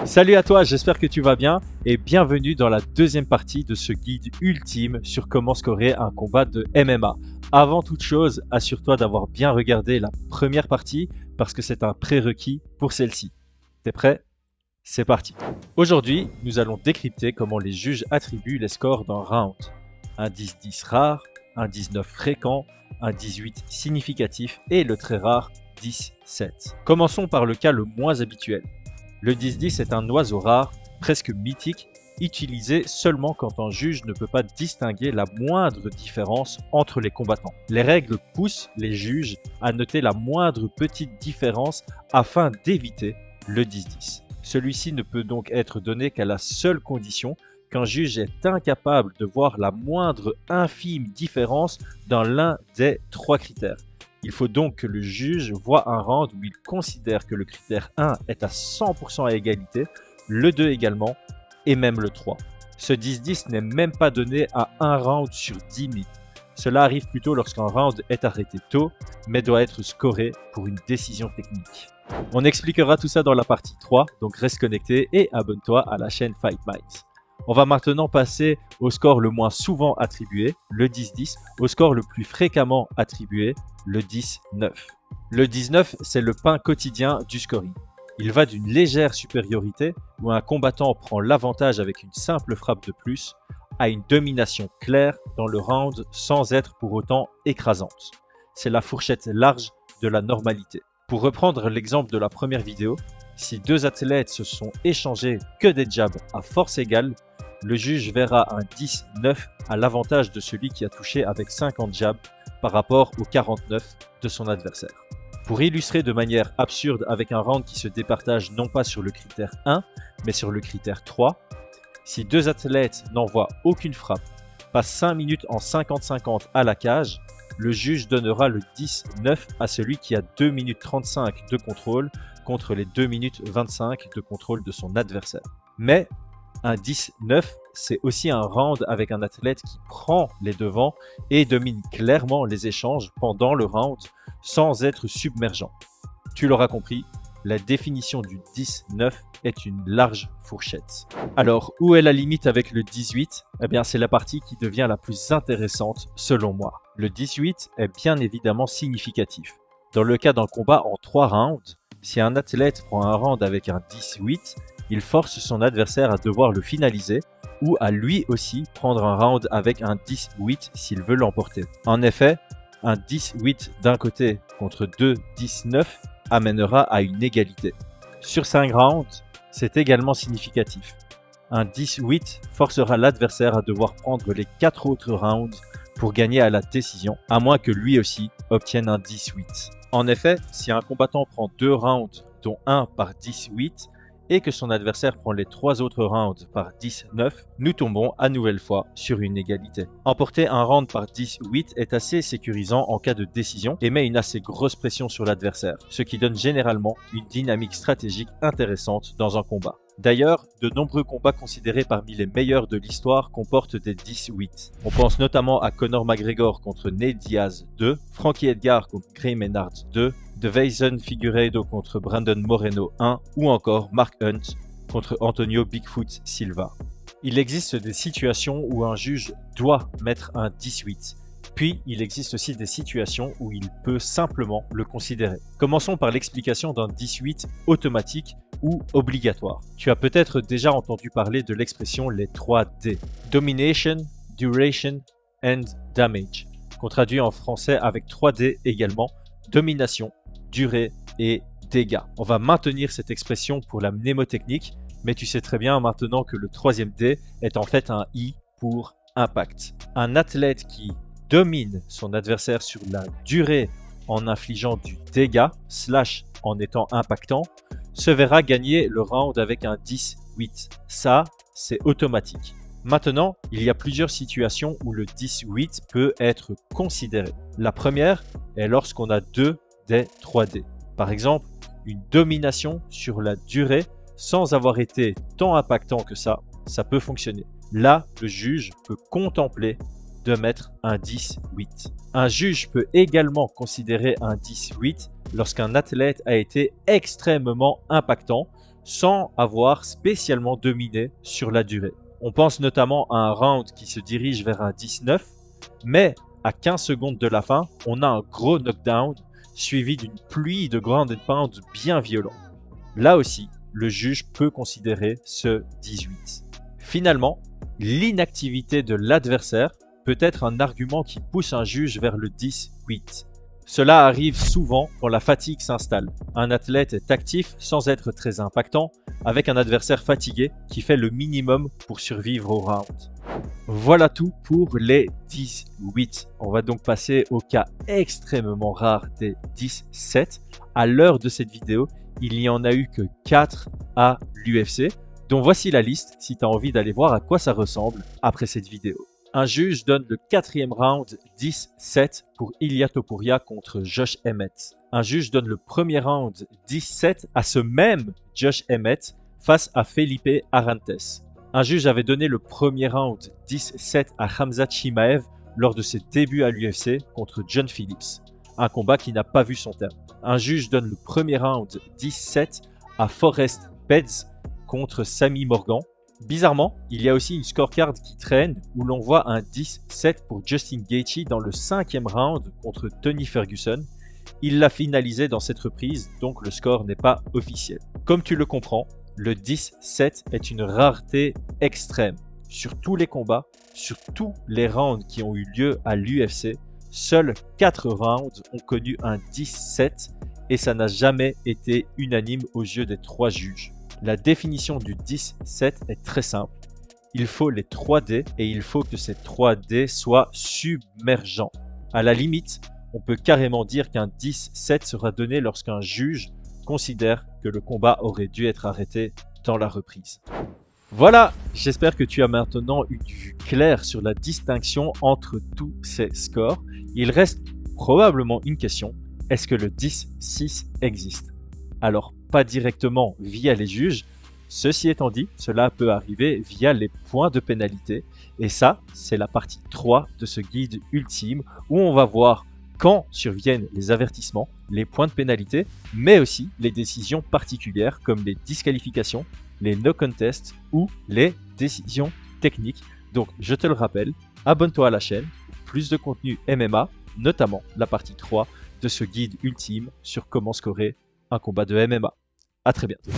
Salut à toi, j'espère que tu vas bien et bienvenue dans la deuxième partie de ce guide ultime sur comment scorer un combat de MMA. Avant toute chose, assure-toi d'avoir bien regardé la première partie parce que c'est un prérequis pour celle-ci. T'es prêt? C'est parti. Aujourd'hui, nous allons décrypter comment les juges attribuent les scores d'un round. Un 10-10 rare, un 19 fréquent, un 18 significatif et le très rare 10-7. Commençons par le cas le moins habituel. Le 10-10 est un oiseau rare, presque mythique, utilisé seulement quand un juge ne peut pas distinguer la moindre différence entre les combattants. Les règles poussent les juges à noter la moindre petite différence afin d'éviter le 10-10. Celui-ci ne peut donc être donné qu'à la seule condition qu'un juge est incapable de voir la moindre infime différence dans l'un des trois critères. Il faut donc que le juge voit un round où il considère que le critère 1 est à 100% à égalité, le 2 également, et même le 3. Ce 10-10 n'est même pas donné à un round sur 10 minutes. Cela arrive plutôt lorsqu'un round est arrêté tôt, mais doit être scoré pour une décision technique. On expliquera tout ça dans la partie 3, donc reste connecté et abonne-toi à la chaîne Fight Minds. On va maintenant passer au score le moins souvent attribué, le 10-10, au score le plus fréquemment attribué, le 10-9. Le 19, c'est le pain quotidien du scoring. Il va d'une légère supériorité, où un combattant prend l'avantage avec une simple frappe de plus, à une domination claire dans le round sans être pour autant écrasante. C'est la fourchette large de la normalité. Pour reprendre l'exemple de la première vidéo, si deux athlètes se sont échangés que des jabs à force égale, le juge verra un 10-9 à l'avantage de celui qui a touché avec 50 jabs par rapport aux 49 de son adversaire. Pour illustrer de manière absurde avec un round qui se départage non pas sur le critère 1, mais sur le critère 3, si deux athlètes n'envoient aucune frappe, passent 5 minutes en 50-50 à la cage, le juge donnera le 10-9 à celui qui a 2 minutes 35 de contrôle contre les 2 minutes 25 de contrôle de son adversaire. Mais un 10-9, c'est aussi un round avec un athlète qui prend les devants et domine clairement les échanges pendant le round sans être submergent. Tu l'auras compris, la définition du 10-9 est une large fourchette. Alors, où est la limite avec le 18? Eh bien, c'est la partie qui devient la plus intéressante selon moi. Le 18 est bien évidemment significatif. Dans le cas d'un combat en 3 rounds, si un athlète prend un round avec un 10-8, il force son adversaire à devoir le finaliser ou à lui aussi prendre un round avec un 10-8 s'il veut l'emporter. En effet, un 10-8 d'un côté contre 2 10-9 amènera à une égalité. Sur 5 rounds, c'est également significatif. Un 10-8 forcera l'adversaire à devoir prendre les 4 autres rounds pour gagner à la décision, à moins que lui aussi obtienne un 10-8. En effet, si un combattant prend 2 rounds, dont 1 par 10-8, et que son adversaire prend les 3 autres rounds par 10-9, nous tombons à nouvelle fois sur une égalité. Emporter un round par 10-8 est assez sécurisant en cas de décision et met une assez grosse pression sur l'adversaire, ce qui donne généralement une dynamique stratégique intéressante dans un combat. D'ailleurs, de nombreux combats considérés parmi les meilleurs de l'histoire comportent des 10-8. On pense notamment à Conor McGregor contre Nate Diaz 2, Frankie Edgar contre Gray Maynard 2, Deiveson Figueiredo contre Brandon Moreno 1 ou encore Mark Hunt contre Antonio Bigfoot Silva. Il existe des situations où un juge doit mettre un 10-8. Puis, il existe aussi des situations où il peut simplement le considérer. Commençons par l'explication d'un 18 automatique ou obligatoire. Tu as peut-être déjà entendu parler de l'expression les 3 D. Domination, Duration and Damage. Qu'on traduit en français avec 3 D également, domination, durée et dégâts. On va maintenir cette expression pour la mnémotechnique, mais tu sais très bien maintenant que le 3e D est en fait un I pour impact. Un athlète qui domine son adversaire sur la durée en infligeant du dégât, / en étant impactant, se verra gagner le round avec un 10-8. Ça, c'est automatique. Maintenant, il y a plusieurs situations où le 10-8 peut être considéré. La première est lorsqu'on a 2 des 3D. Par exemple, une domination sur la durée sans avoir été tant impactant que ça peut fonctionner. Là, le juge peut contempler de mettre un 10-8. Un juge peut également considérer un 10-8 lorsqu'un athlète a été extrêmement impactant, sans avoir spécialement dominé sur la durée. On pense notamment à un round qui se dirige vers un 10-9, mais à 15 secondes de la fin, on a un gros knockdown suivi d'une pluie de ground and pound bien violent. Là aussi, le juge peut considérer ce 18. Finalement, l'inactivité de l'adversaire peut être un argument qui pousse un juge vers le 10-8. Cela arrive souvent quand la fatigue s'installe. Un athlète est actif sans être très impactant, avec un adversaire fatigué qui fait le minimum pour survivre au round. Voilà tout pour les 10-8. On va donc passer au cas extrêmement rare des 10-7. À l'heure de cette vidéo, il n'y en a eu que 4 à l'UFC. Donc voici la liste si tu as envie d'aller voir à quoi ça ressemble après cette vidéo. Un juge donne le 4e round 10-7 pour Ilia Topuria contre Josh Emmett. Un juge donne le premier round 10-7 à ce même Josh Emmett face à Felipe Arantes. Un juge avait donné le premier round 10-7 à Khamzat Chimaev lors de ses débuts à l'UFC contre John Phillips. Un combat qui n'a pas vu son terme. Un juge donne le premier round 10-7 à Forrest Peds contre Sammy Morgan. Bizarrement, il y a aussi une scorecard qui traîne où l'on voit un 10-7 pour Justin Gaethje dans le 5e round contre Tony Ferguson. Il l'a finalisé dans cette reprise, donc le score n'est pas officiel. Comme tu le comprends, le 10-7 est une rareté extrême. Sur tous les combats, sur tous les rounds qui ont eu lieu à l'UFC, seuls 4 rounds ont connu un 10-7 et ça n'a jamais été unanime aux yeux des 3 juges. La définition du 10-7 est très simple. Il faut les 3D et il faut que ces 3D soient submergents. À la limite, on peut carrément dire qu'un 10-7 sera donné lorsqu'un juge considère que le combat aurait dû être arrêté dans la reprise. Voilà, j'espère que tu as maintenant une vue claire sur la distinction entre tous ces scores. Il reste probablement une question, est-ce que le 10-6 existe? Alors, pas directement via les juges. Ceci étant dit, cela peut arriver via les points de pénalité. Et ça, c'est la partie 3 de ce guide ultime où on va voir quand surviennent les avertissements, les points de pénalité, mais aussi les décisions particulières comme les disqualifications, les no contest ou les décisions techniques. Donc, je te le rappelle, abonne-toi à la chaîne pour plus de contenu MMA, notamment la partie 3 de ce guide ultime sur comment scorer un combat de MMA. À très bientôt.